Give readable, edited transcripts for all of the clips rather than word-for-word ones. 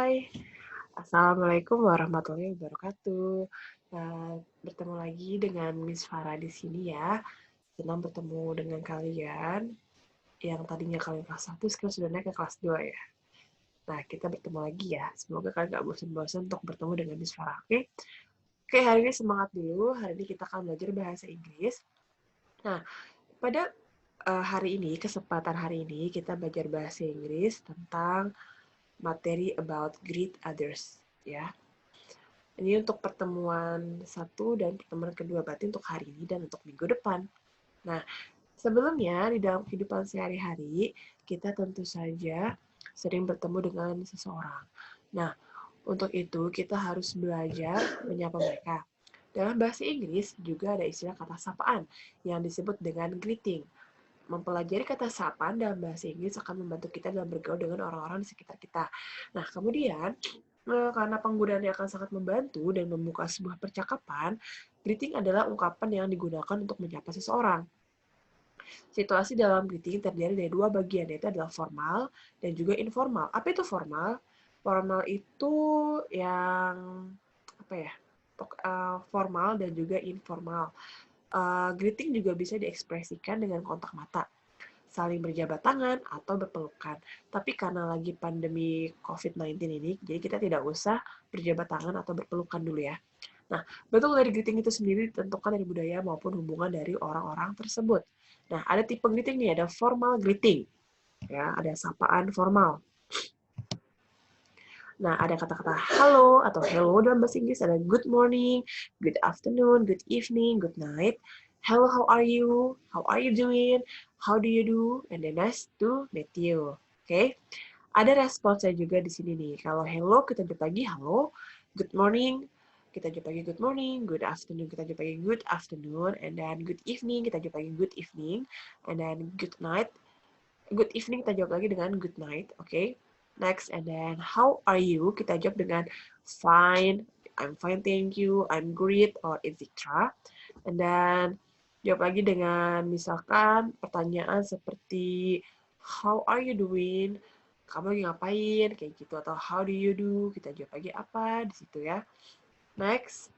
Hai, Assalamualaikum warahmatullahi wabarakatuh. Bertemu lagi dengan Miss Farah di sini ya. Senang bertemu dengan kalian yang tadinya kalian kelas 1, sekarang sudah naik ke kelas 2 ya. Nah, kita bertemu lagi ya. Semoga kalian gak bosan-bosan untuk bertemu dengan Miss Farah, oke? Oke, hari ini semangat dulu. Hari ini kita akan belajar bahasa Inggris. Nah, pada kesempatan hari ini, kita belajar bahasa Inggris tentang materi about greet others, ya. Ini untuk pertemuan satu dan pertemuan kedua, berarti untuk hari ini dan untuk minggu depan. Nah, sebelumnya di dalam kehidupan sehari-hari, kita tentu saja sering bertemu dengan seseorang. Nah, untuk itu kita harus belajar menyapa mereka. Dalam bahasa Inggris juga ada istilah kata sapaan yang disebut dengan greeting. Mempelajari kata sapaan dalam bahasa Inggris akan membantu kita dalam bergaul dengan orang-orang di sekitar kita. Nah, kemudian karena penggunaannya akan sangat membantu dan membuka sebuah percakapan, greeting adalah ungkapan yang digunakan untuk menyapa seseorang. Situasi dalam greeting terdiri dari dua bagian, yaitu adalah formal dan juga informal. Apa itu formal? Formal itu yang apa ya? Formal dan juga informal. Greeting juga bisa diekspresikan dengan kontak mata, saling berjabat tangan, atau berpelukan. Tapi karena lagi pandemi COVID-19 ini, jadi kita tidak usah berjabat tangan atau berpelukan dulu ya. Nah, bentuk dari greeting itu sendiri ditentukan dari budaya maupun hubungan dari orang-orang tersebut. Nah, ada tipe greeting nih, ada formal greeting. Ya, ada sapaan formal. Nah, ada kata-kata halo atau hello dalam bahasa Inggris, ada good morning, good afternoon, good evening, good night. Hello, how are you? How are you doing? How do you do? And then nice to meet you. Oke. Ada responsnya juga di sini nih. Kalau hello kita jawab lagi hello, good morning kita jawab lagi good morning, good afternoon kita jawab lagi good afternoon, and then good evening kita jawab lagi good evening, and then good night, good evening kita jawab lagi dengan good night, oke? Next, and then how are you? Kita jawab dengan fine, I'm fine, thank you, I'm great, or etc. And then jawab lagi dengan misalkan pertanyaan seperti how are you doing? Kamu lagi ngapain? Kayak gitu, atau how do you do? Kita jawab lagi apa di situ ya. Next.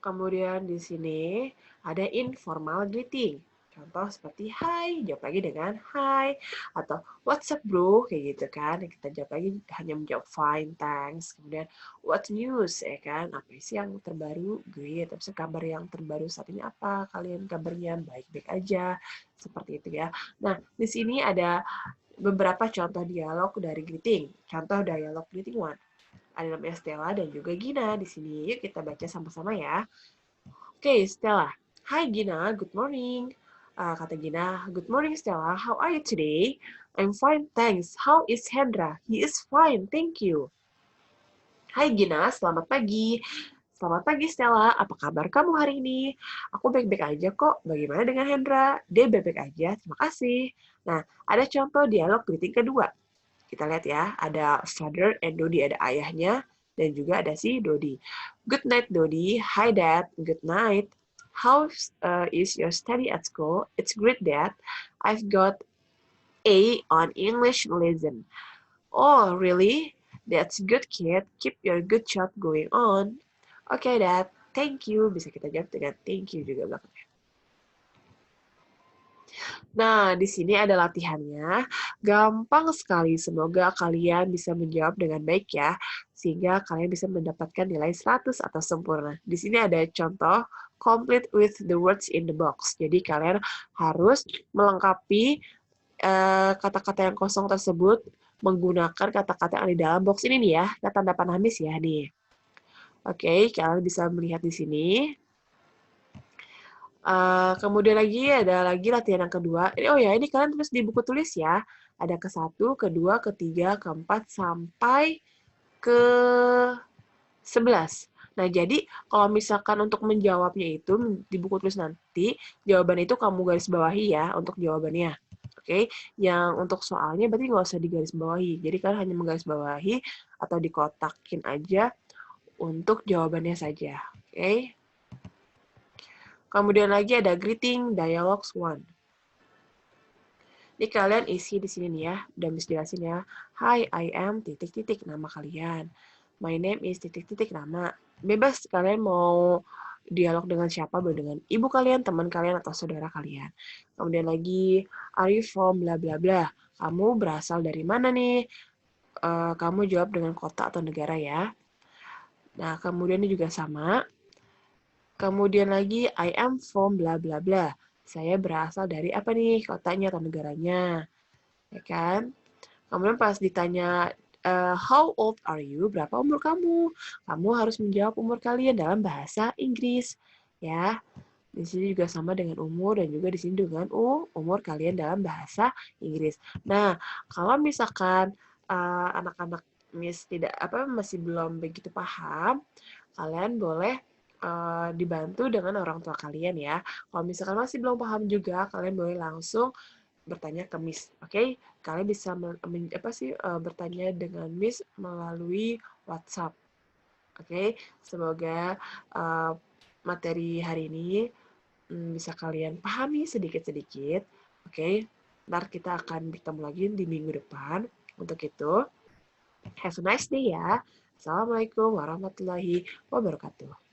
Kemudian di sini ada informal greeting. Contoh seperti hi, jawab lagi dengan hi, atau what's up bro, kayak gitu kan. Kita jawab lagi hanya menjawab fine, thanks. Kemudian what news, ya kan. Apa sih yang terbaru? Great. Tapi kabar yang terbaru saat ini apa? Kalian kabarnya baik-baik aja. Seperti itu ya. Nah, di sini ada beberapa contoh dialog dari greeting. Contoh dialog greeting one. Ada namanya Stella dan juga Gina di sini. Yuk kita baca sama-sama ya. Oke, Stella. Hi Gina, good morning. Kata Gina, good morning Stella, how are you today? I'm fine, thanks. How is Hendra? He is fine, thank you. Hai Gina, selamat pagi. Selamat pagi Stella, apa kabar kamu hari ini? Aku baik-baik aja kok, bagaimana dengan Hendra? Dia baik-baik aja, terima kasih. Nah, ada contoh dialog greeting kedua. Kita lihat ya, ada father and Dodi, ada ayahnya, dan juga ada si Dodi. Good night, Dodi. Hi, Dad. Good night. How is your study at school? It's great, Dad. I've got A on English lesson. Oh, really? That's good, kid. Keep your good job going on. Okay, Dad. Thank you. Bisa kita jawab dengan thank you juga belakangnya. Nah, di sini ada latihannya. Gampang sekali. Semoga kalian bisa menjawab dengan baik ya. Sehingga kalian bisa mendapatkan nilai 100 atau sempurna. Di sini ada contoh complete with the words in the box. Jadi kalian harus melengkapi kata-kata yang kosong tersebut menggunakan kata-kata yang ada di dalam box ini nih ya. Tanda panamis ya nih. Oke, kalian bisa melihat di sini. Kemudian ada lagi latihan yang kedua. Oh ya, ini kalian tulis di buku tulis ya. Ada ke-1, ke-2, ke-3, ke-4, sampai ke-11. Nah, jadi kalau misalkan untuk menjawabnya itu di buku tulis nanti, jawaban itu kamu garis bawahi ya untuk jawabannya. Oke, yang untuk soalnya berarti nggak usah digaris bawahi. Jadi kalian hanya menggaris bawahi atau dikotakin aja untuk jawabannya saja. Oke. Kemudian lagi ada greeting dialogues 1. Ini kalian isi di sini nih ya, udah Miss jelasin ya. Hi, I am titik-titik nama kalian. My name is titik-titik nama. Bebas kalian mau dialog dengan siapa, boleh dengan ibu kalian, teman kalian, atau saudara kalian. Kemudian lagi, are you from bla bla bla. Kamu berasal dari mana nih? Kamu jawab dengan kota atau negara ya. Nah, kemudian ini juga sama. Kemudian lagi, I am from bla bla bla. Saya berasal dari apa nih, kotanya atau negaranya. Ya kan? Kemudian pas ditanya, how old are you? Berapa umur kamu? Kamu harus menjawab umur kalian dalam bahasa Inggris. Ya, di sini juga sama dengan umur dan juga di sini dengan umur kalian dalam bahasa Inggris. Nah, kalau misalkan anak-anak Miss tidak apa masih belum begitu paham, kalian boleh dibantu dengan orang tua kalian ya. Kalau misalkan masih belum paham juga, kalian boleh langsung bertanya ke Miss, oke? Kalian bisa bertanya dengan Miss melalui WhatsApp, oke? Semoga materi hari ini bisa kalian pahami sedikit-sedikit, oke? Ntar kita akan bertemu lagi di minggu depan. Untuk itu, have a nice day ya. Assalamualaikum warahmatullahi wabarakatuh.